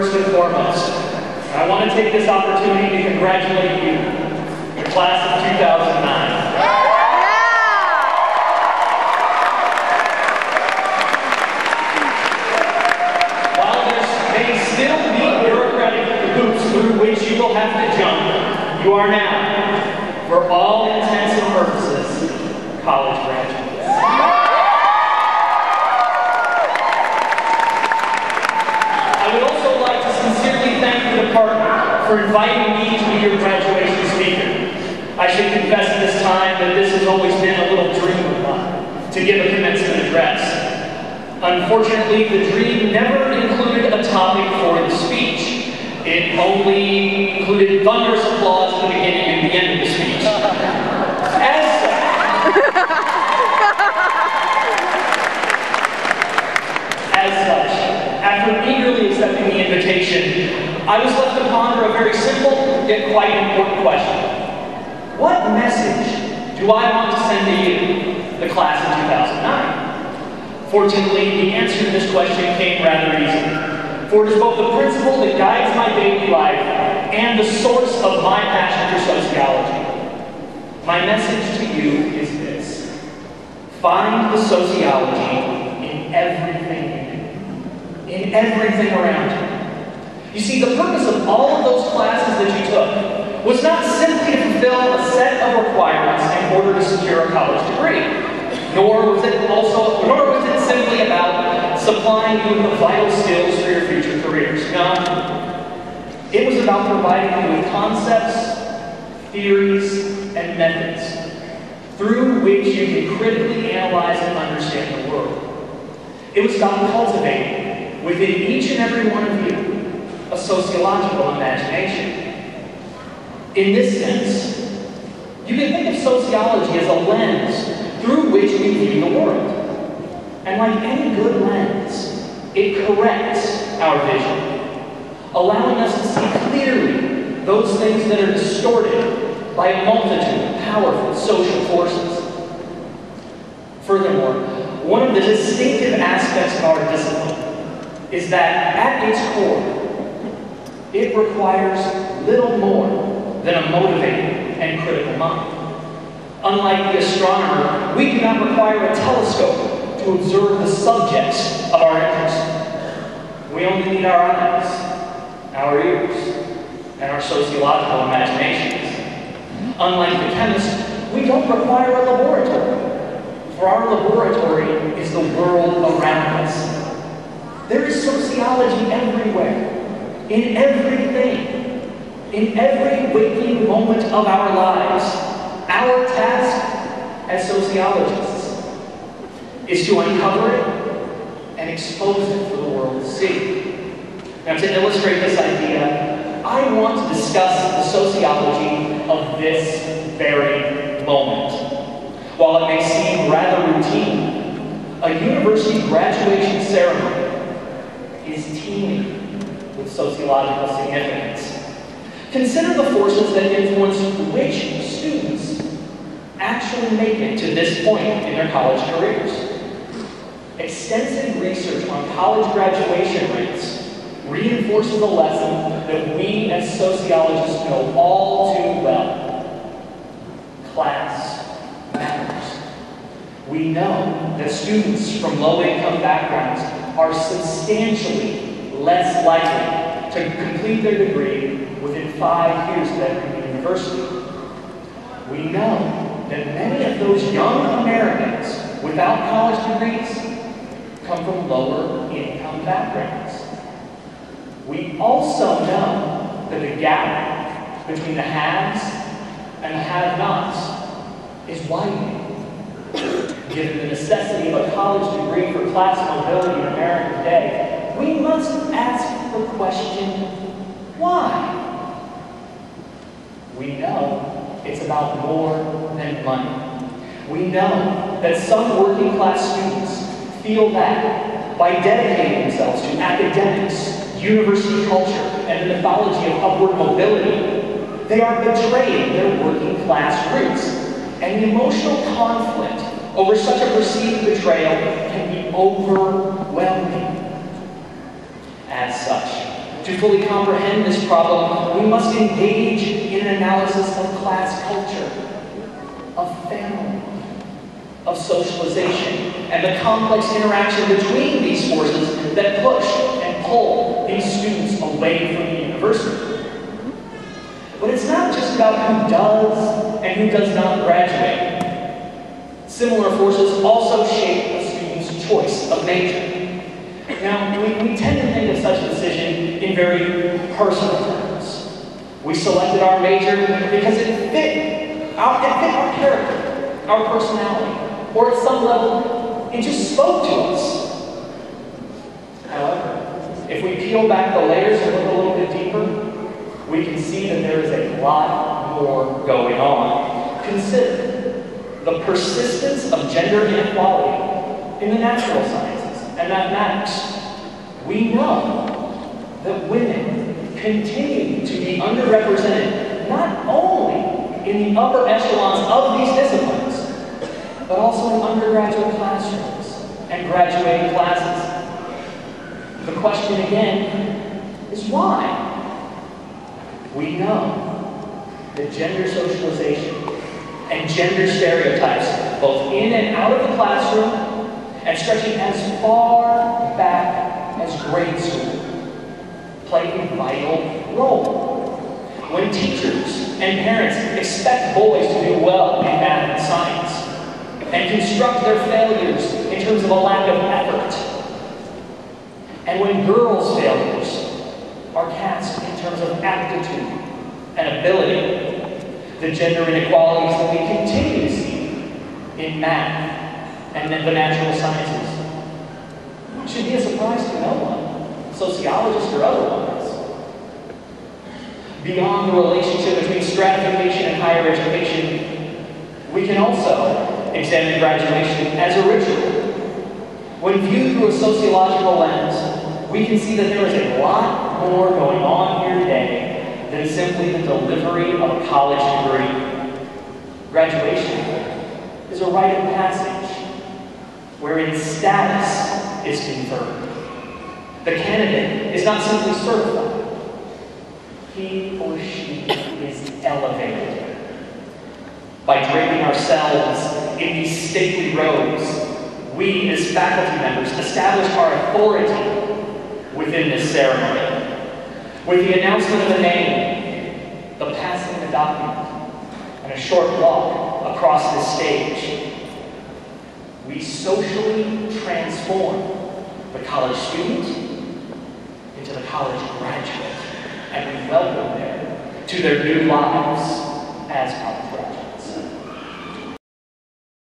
First and foremost, I want to take this opportunity to congratulate you, the class of 2009. While there may still be bureaucratic hoops through which you will have to jump, you are now, for all intents and purposes, college graduates. I would also like to sincerely thank the department for inviting me to be your graduation speaker. I should confess at this time that this has always been a little dream of mine, to give a commencement address. Unfortunately, the dream never included a topic for the speech. It only included thunderous applause at the beginning and the end of the speech. As such, after eagerly accepting the invitation, I was left to ponder a very simple yet quite important question. What message do I want to send to you, the class of 2009? Fortunately, the answer to this question came rather easily, for it is both the principle that guides my daily life and the source of my passion for sociology. My message to you is this: find the sociology in everything you do, in everything around you. You see, the purpose of all of those classes that you took was not simply to fulfill a set of requirements in order to secure a college degree, nor was it simply about supplying you with the vital skills for your future careers. No, it was about providing you with concepts, theories, and methods through which you can critically analyze and understand the world. It was about cultivating within each and every one of you a sociological imagination. In this sense, you can think of sociology as a lens through which we view the world. And like any good lens, it corrects our vision, allowing us to see clearly those things that are distorted by a multitude of powerful social forces. Furthermore, one of the distinctive aspects of our discipline is that at its core, it requires little more than a motivated and critical mind. Unlike the astronomer, we do not require a telescope to observe the subjects of our interest. We only need our eyes, our ears, and our sociological imaginations. Unlike the chemist, we don't require a laboratory, for our laboratory is the world around us. There is sociology everywhere, in everything, in every waking moment of our lives. Our task as sociologists is to uncover it and expose it for the world to see. Now, to illustrate this idea, I want to discuss the sociology of this very moment. While it may seem rather routine, a university graduation ceremony is teeming with sociological significance. Consider the forces that influence which students actually make it to this point in their college careers. Extensive research on college graduation rates reinforces the lesson that we as sociologists know all too well. Class matters. We know that students from low-income backgrounds are substantially less likely to complete their degree within 5 years of entering university. We know that many of those young Americans without college degrees come from lower income backgrounds. We also know that the gap between the haves and the have-nots is widening. Given the necessity of a college degree for class mobility in America today, we must ask the question, why? We know it's about more than money. We know that some working class students feel that by dedicating themselves to academics, university culture, and the mythology of upward mobility, they are betraying their working class roots. And the emotional conflict over such a perceived betrayal can be overwhelming. As such, to To fully comprehend this problem, we must engage in an analysis of class culture, of family, of socialization, and the complex interaction between these forces that push and pull these students away from the university. But it's not just about who does and who does not graduate. Similar forces also shape a student's choice of major. Now, we tend to think of such a decision in very personal terms. We selected our major because it fit our character, our personality, or at some level, it just spoke to us. However, if we peel back the layers and look a little bit deeper, we can see that there is a lot more going on. Consider the persistence of gender inequality in the natural sciences and mathematics. We know that women continue to be underrepresented not only in the upper echelons of these disciplines, but also in undergraduate classrooms and graduating classes. The question again is why? We know that gender socialization and gender stereotypes, both in and out of the classroom, and stretching as far back as grade school, play a vital role. When teachers and parents expect boys to do well in math and science, and construct their failures in terms of a lack of effort, and when girls' failures are cast in terms of aptitude and ability, the gender inequalities that we continue to see in math and in the natural sciences should be a surprise to no one, sociologists or otherwise. Beyond the relationship between stratification and higher education, we can also examine graduation as a ritual. When viewed through a sociological lens, we can see that there is a lot more going on here today than simply the delivery of a college degree. Graduation is a rite of passage wherein status is conferred. The candidate is not simply certified. He or she is elevated. By draping ourselves in these stately robes, we as faculty members establish our authority within this ceremony. With the announcement of the name, the passing of the document, and a short walk across this stage, we socially transform the college student into the college graduate, and we welcome them to their new lives as college graduates.